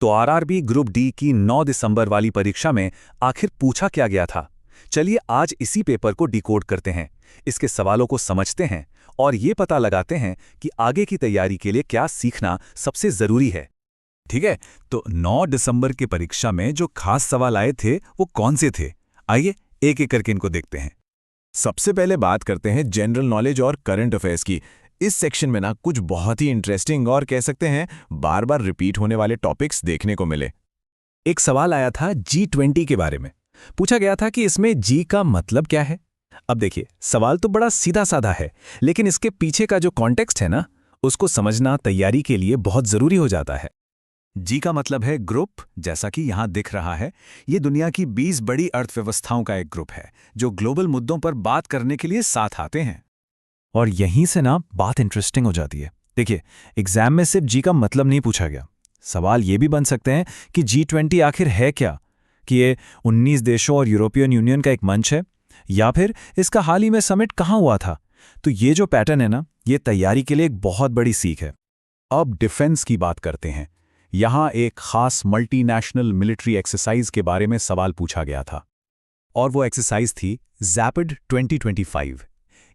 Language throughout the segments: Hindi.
तो आरआरबी ग्रुप डी की 9 दिसंबर वाली परीक्षा में आखिर पूछा क्या गया था? चलिए आज इसी पेपर को डिकोड करते हैं, इसके सवालों को समझते हैं और ये पता लगाते हैं कि आगे की तैयारी के लिए क्या सीखना सबसे जरूरी है। ठीक है, तो 9 दिसंबर की परीक्षा में जो खास सवाल आए थे वो कौन से थे? आइए एक एक करके इनको देखते हैं। सबसे पहले बात करते हैं जनरल नॉलेज और करंट अफेयर्स की। इस सेक्शन में ना कुछ बहुत ही इंटरेस्टिंग और कह सकते हैं बार बार रिपीट होने वाले टॉपिक्स देखने को मिले। एक सवाल आया था G20 के बारे में। पूछा गया था कि इसमें जी का मतलब क्या है। अब देखिए, सवाल तो बड़ा सीधा साधा है, लेकिन इसके पीछे का जो कॉन्टेक्स्ट है ना, उसको समझना तैयारी के लिए बहुत जरूरी हो जाता है। जी का मतलब है ग्रुप, जैसा कि यहां दिख रहा है। ये दुनिया की 20 बड़ी अर्थव्यवस्थाओं का एक ग्रुप है जो ग्लोबल मुद्दों पर बात करने के लिए साथ आते हैं। और यहीं से ना बात इंटरेस्टिंग हो जाती है। देखिए, एग्जाम में सिर्फ जी का मतलब नहीं पूछा गया। सवाल ये भी बन सकते हैं कि G20 आखिर है क्या? कि ये 19 देशों और यूरोपियन यूनियन का एक मंच है, या फिर इसका हाल ही में समिट कहाँ हुआ था? तो ये जो पैटर्न है ना, ये तैयारी के लिए एक बहुत बड़ी सीख है। अब डिफेंस की बात करते हैं। यहां एक खास मल्टीनेशनल मिलिट्री एक्सरसाइज के बारे में सवाल पूछा गया था, और वो एक्सरसाइज थी ज़ैपिड 2025।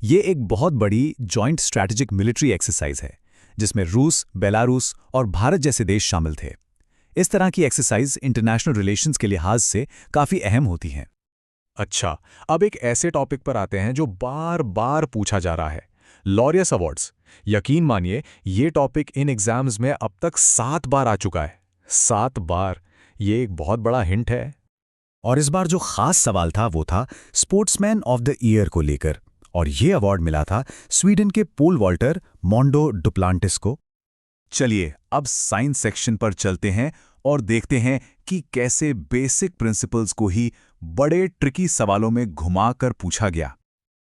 ये एक बहुत बड़ी जॉइंट स्ट्रैटेजिक मिलिट्री एक्सरसाइज है जिसमें रूस, बेलारूस और भारत जैसे देश शामिल थे। इस तरह की एक्सरसाइज इंटरनेशनल रिलेशंस के लिहाज से काफ़ी अहम होती हैं। अच्छा, अब एक ऐसे टॉपिक पर आते हैं जो बार बार पूछा जा रहा है, लॉरियस अवार्ड्स। यकीन मानिए ये टॉपिक इन एग्जाम्स में अब तक 7 बार आ चुका है। 7 बार, ये एक बहुत बड़ा हिंट है। और इस बार जो खास सवाल था वो था स्पोर्ट्समैन ऑफ द ईयर को लेकर, और ये अवार्ड मिला था स्वीडन के पोल वॉल्टर मोंडो डुप्लांटिस को। चलिए अब साइंस सेक्शन पर चलते हैं और देखते हैं कि कैसे बेसिक प्रिंसिपल्स को ही बड़े ट्रिकी सवालों में घुमाकर पूछा गया।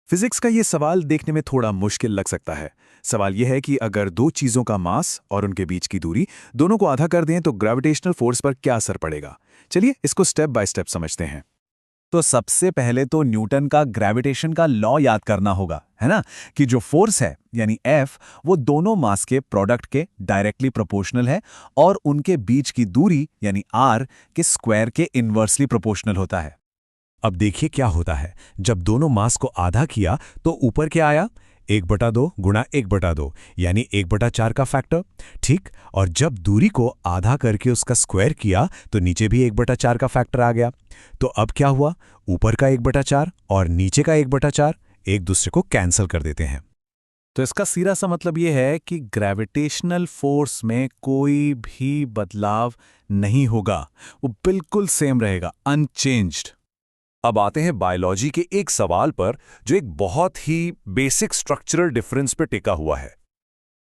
फिजिक्स का ये सवाल देखने में थोड़ा मुश्किल लग सकता है। सवाल यह है कि अगर दो चीज़ों का मास और उनके बीच की दूरी दोनों को आधा कर दें तो ग्रेविटेशनल फोर्स पर क्या असर पड़ेगा। चलिए इसको स्टेप बाय स्टेप समझते हैं। तो सबसे पहले तो न्यूटन का ग्रेविटेशन का लॉ याद करना होगा, है ना, कि जो फोर्स है यानी F वो दोनों मास के प्रोडक्ट के डायरेक्टली प्रोपोर्शनल है और उनके बीच की दूरी यानी R के स्क्वायर के इन्वर्सली प्रोपोर्शनल होता है। अब देखिए क्या होता है, जब दोनों मास को आधा किया तो ऊपर क्या आया, 1/2 गुणा 1/2 यानी 1/4 का फैक्टर। ठीक, और जब दूरी को आधा करके उसका स्क्वायर किया तो नीचे भी 1/4 का फैक्टर आ गया। तो अब क्या हुआ, ऊपर का 1/4 और नीचे का 1/4 एक दूसरे को कैंसिल कर देते हैं। तो इसका सीधा सा मतलब यह है कि ग्रेविटेशनल फोर्स में कोई भी बदलाव नहीं होगा, वो बिल्कुल सेम रहेगा, अनचेंज्ड। अब आते हैं बायोलॉजी के एक सवाल पर जो एक बहुत ही बेसिक स्ट्रक्चरल डिफरेंस पे टिका हुआ है।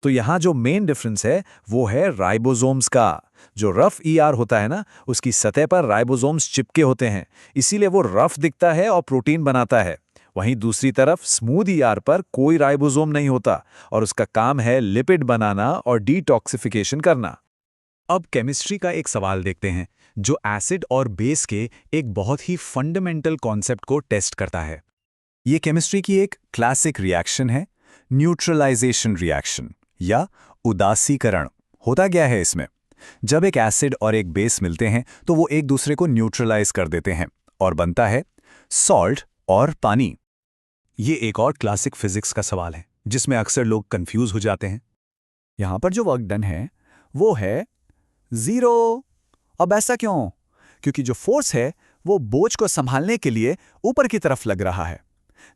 तो यहां जो मेन डिफरेंस है वो है राइबोसोम्स का। जो रफ ईआर होता है ना, उसकी सतह पर राइबोसोम्स चिपके होते हैं, इसीलिए वो रफ दिखता है और प्रोटीन बनाता है। वहीं दूसरी तरफ स्मूथ ईआर पर कोई राइबोसोम नहीं होता और उसका काम है लिपिड बनाना और डिटॉक्सिफिकेशन करना। अब केमिस्ट्री का एक सवाल देखते हैं जो एसिड और बेस के एक बहुत ही फंडामेंटल कॉन्सेप्ट को टेस्ट करता है। ये केमिस्ट्री की एक क्लासिक रिएक्शन है, न्यूट्रलाइजेशन रिएक्शन या उदासीकरण। होता क्या है इसमें, जब एक एसिड और एक बेस मिलते हैं तो वो एक दूसरे को न्यूट्रलाइज कर देते हैं और बनता है सॉल्ट और पानी। ये एक और क्लासिक फिजिक्स का सवाल है जिसमें अक्सर लोग कंफ्यूज हो जाते हैं। यहां पर जो वर्क डन है वो है 0। अब ऐसा क्यों? क्योंकि जो फोर्स है वो बोझ को संभालने के लिए ऊपर की तरफ लग रहा है,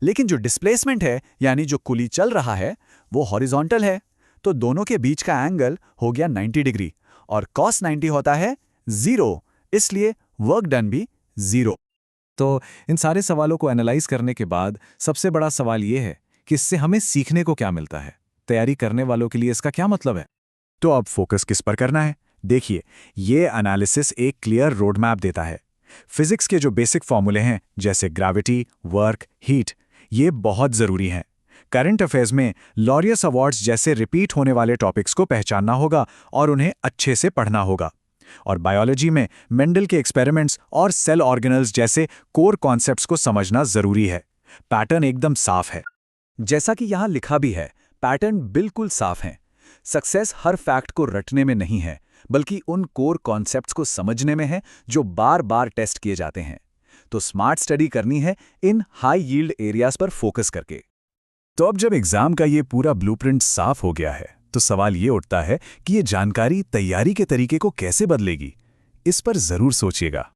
लेकिन जो डिस्प्लेसमेंट है यानी जो कुली चल रहा है वो हॉरिजॉन्टल है। तो दोनों के बीच का एंगल हो गया 90 डिग्री और cos 90 होता है 0, इसलिए वर्क डन भी 0। तो इन सारे सवालों को एनालाइज करने के बाद सबसे बड़ा सवाल ये है कि इससे हमें सीखने को क्या मिलता है, तैयारी करने वालों के लिए इसका क्या मतलब है। तो अब फोकस किस पर करना है? देखिए, ये एनालिसिस एक क्लियर रोड मैप देता है। फिजिक्स के जो बेसिक फॉर्मूले हैं जैसे ग्रेविटी, वर्क, हीट, ये बहुत जरूरी हैं। करंट अफेयर्स में लॉरियस अवार्ड्स जैसे रिपीट होने वाले टॉपिक्स को पहचानना होगा और उन्हें अच्छे से पढ़ना होगा। और बायोलॉजी में मेंडल के एक्सपेरिमेंट्स और सेल ऑर्गेनल्स जैसे कोर कॉन्सेप्ट्स को समझना जरूरी है। पैटर्न एकदम साफ है, जैसा कि यहां लिखा भी है, पैटर्न बिल्कुल साफ है। सक्सेस हर फैक्ट को रटने में नहीं है, बल्कि उन कोर कॉन्सेप्ट्स को समझने में है जो बार बार टेस्ट किए जाते हैं। तो स्मार्ट स्टडी करनी है इन हाई यील्ड एरियाज पर फोकस करके। तो अब जब एग्जाम का ये पूरा ब्लूप्रिंट साफ हो गया है, तो सवाल ये उठता है कि ये जानकारी तैयारी के तरीके को कैसे बदलेगी। इस पर जरूर सोचिएगा।